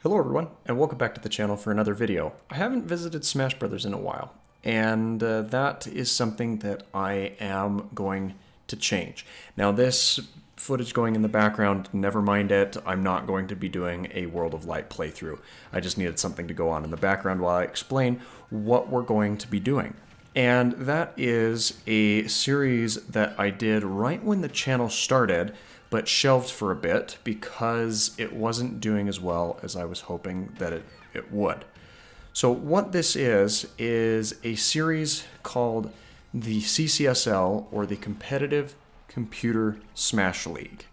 Hello everyone, and welcome back to the channel for another video. I haven't visited Smash Brothers in a while, and that is something that I am going to change. Now this footage going in the background, never mind it, I'm not going to be doing a World of Light playthrough. I just needed something to go on in the background while I explain what we're going to be doing. And that is a series that I did right when the channel started, but shelved for a bit because it wasn't doing as well as I was hoping that it would. So what this is a series called the CCSL, or the Competitive Computer Smash League.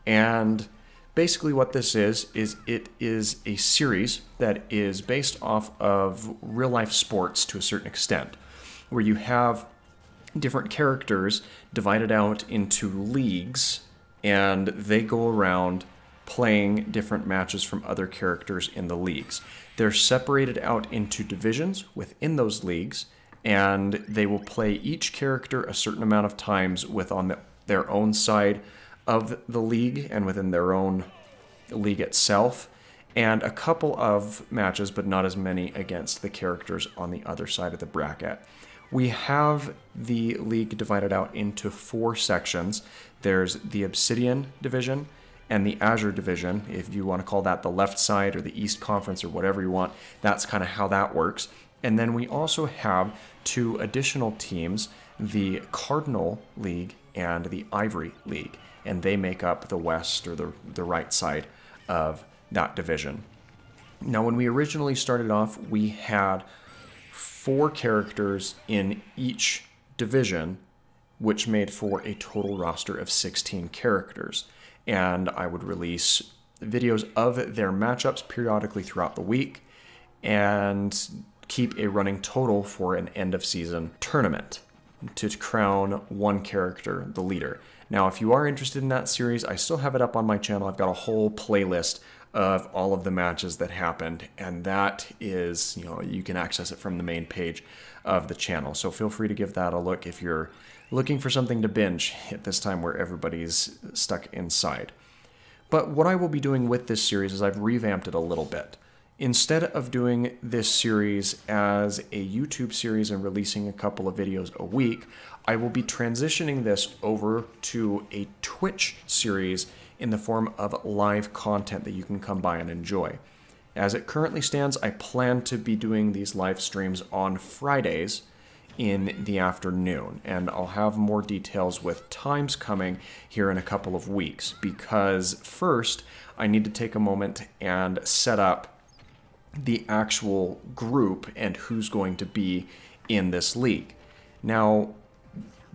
And basically what this is it is a series that is based off of real-life sports to a certain extent, where you have different characters divided out into leagues, and they go around playing different matches from other characters in the leagues. They're separated out into divisions within those leagues, and they will play each character a certain amount of times their own side of the league and within their own league itself, and a couple of matches, but not as many, against the characters on the other side of the bracket. We have the league divided out into 4 sections. There's the Obsidian division and the Azure division, if you want to call that the left side or the East Conference or whatever you want. That's kind of how that works. And then we also have 2 additional teams, the Cardinal League and the Ivory League, and they make up the west, or the right side of that division. Now, when we originally started off, we had 4 characters in each division, which made for a total roster of 16 characters. And I would release videos of their matchups periodically throughout the week and keep a running total for an end-of-season tournament to crown one character the leader. Now, if you are interested in that series, I still have it up on my channel. I've got a whole playlist of all of the matches that happened, and that is, you can access it from the main page of the channel. So feel free to give that a look if you're looking for something to binge at this time where everybody's stuck inside. But what I will be doing with this series is I've revamped it a little bit. Instead of doing this series as a YouTube series and releasing a couple of videos a week, I will be transitioning this over to a Twitch series in the form of live content that you can come by and enjoy. As it currently stands, I plan to be doing these live streams on Fridays in the afternoon, and I'll have more details with times coming here in a couple of weeks, because first I need to take a moment and set up the actual group and who's going to be in this league. Now,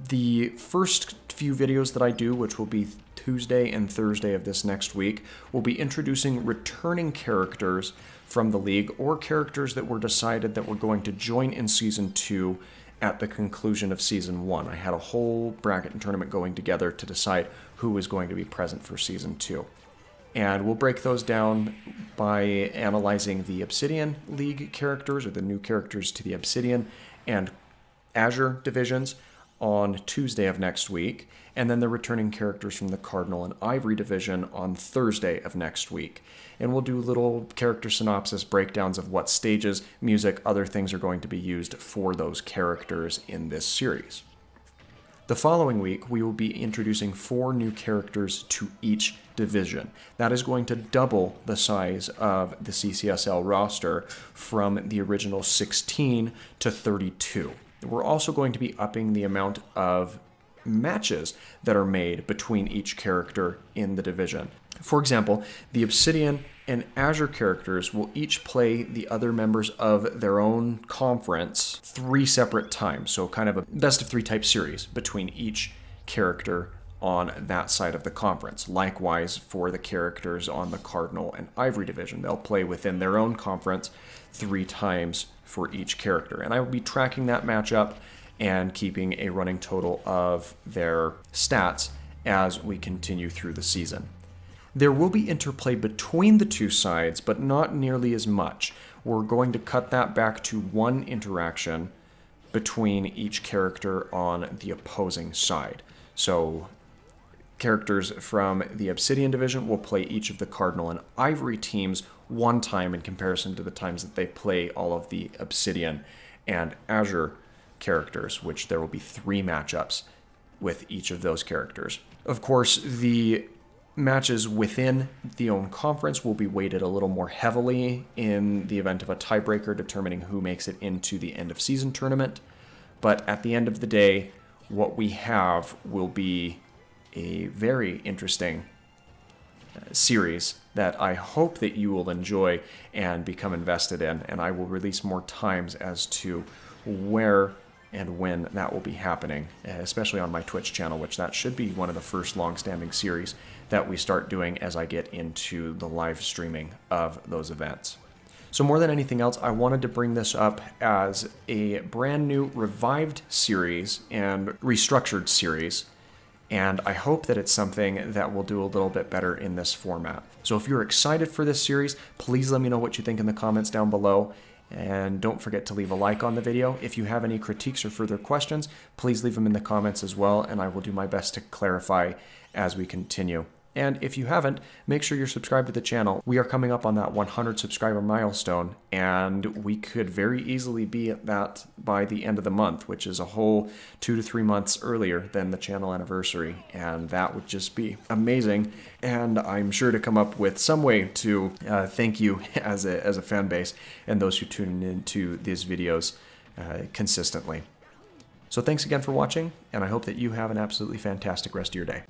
the first few videos that I do, which will be Tuesday and Thursday of this next week, will be introducing returning characters from the league, or characters that were decided that were going to join in Season 2 at the conclusion of Season 1. I had a whole bracket and tournament going together to decide who was going to be present for Season 2. And we'll break those down by analyzing the Obsidian League characters, or the new characters to the Obsidian and Azure divisions, on Tuesday of next week, and then the returning characters from the Cardinal and Ivory division on Thursday of next week. And we'll do little character synopsis breakdowns of what stages, music, other things are going to be used for those characters in this series. The following week, we will be introducing 4 new characters to each division. That is going to double the size of the CCSL roster from the original 16 to 32. We're also going to be upping the amount of matches that are made between each character in the division. For example, the Obsidian and Azure characters will each play the other members of their own conference 3 separate times, so kind of a best-of-3 type series between each character on that side of the conference. Likewise, for the characters on the Cardinal and Ivory division, they'll play within their own conference 3 times for each character. And I will be tracking that matchup and keeping a running total of their stats as we continue through the season. There will be interplay between the 2 sides, but not nearly as much. We're going to cut that back to 1 interaction between each character on the opposing side. So characters from the Obsidian division will play each of the Cardinal and Ivory teams one time in comparison to the times that they play all of the Obsidian and Azure characters, which there will be 3 matchups with each of those characters. Of course, the matches within the own conference will be weighted a little more heavily in the event of a tiebreaker determining who makes it into the end of season tournament. But at the end of the day, what we have will be a very interesting series that I hope that you will enjoy and become invested in, and I will release more times as to where and when that will be happening, especially on my Twitch channel, which that should be one of the first long-standing series that we start doing as I get into the live streaming of those events. So more than anything else, I wanted to bring this up as a brand new revived series and restructured series, and I hope that it's something that will do a little bit better in this format. So if you're excited for this series, please let me know what you think in the comments down below. And don't forget to leave a like on the video. If you have any critiques or further questions, please leave them in the comments as well, and I will do my best to clarify as we continue. And if you haven't, make sure you're subscribed to the channel. We are coming up on that 100 subscriber milestone, and we could very easily be at that by the end of the month, which is a whole 2 to 3 months earlier than the channel anniversary. And that would just be amazing. And I'm sure to come up with some way to thank you as a fan base and those who tune into these videos consistently. So thanks again for watching, and I hope that you have an absolutely fantastic rest of your day.